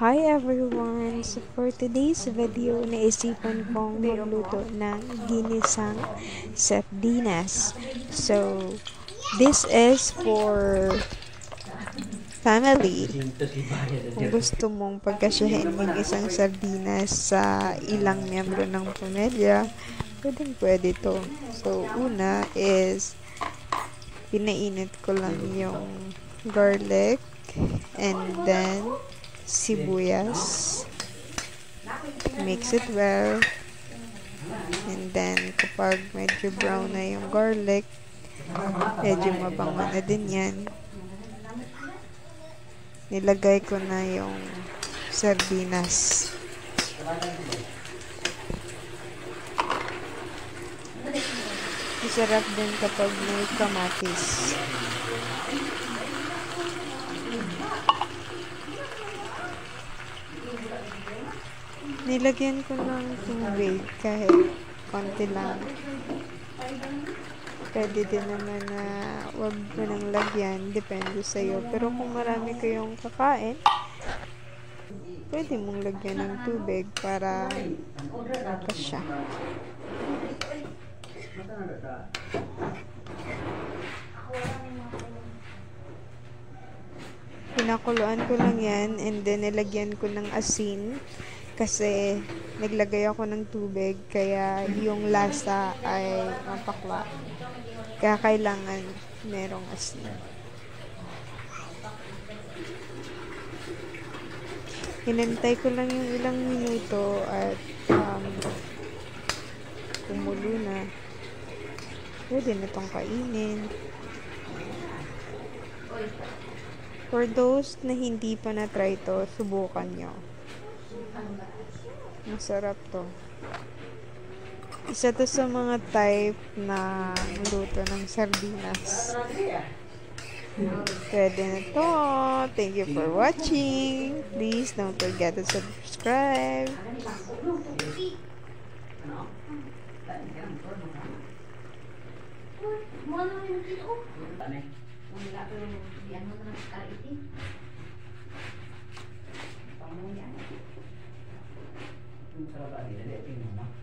Hi everyone! So for today's video, naisipan kong magluto ng ginisang sardinas. So, this is for family. Kung gusto mong pagkasyahin yung isang sardinas sa ilang miyembro ng pamilya, pwede to. So, una is pinainit ko lang yung garlic and then sibuyas, mix it well, and then kapag medyo brown na yung garlic, medyo mabango na din yan, nilagay ko na yung sardinas. Masarap din kapag may kamatis. Nilagyan ko ng tubig kahit konti lang. Pwede din naman na wag mo nang lagyan, depende sa'yo. Pero kung marami kayong kakain, pwede mong lagyan ng tubig para kasya. Pinakuluan ko lang yan and then nilagyan ko ng asin kasi naglagay ako ng tubig kaya yung lasa ay mapakla. Kaya kailangan merong asin. Hinintay ko lang yung ilang minuto at kumulo na. Pwede na itong kainin. For those na hindi pa na-try to, subukan nyo. Masarap to. Isa to sa mga type na luto ng sardinas. Pwede na to. Thank you for watching. Please don't forget to subscribe. Sarap,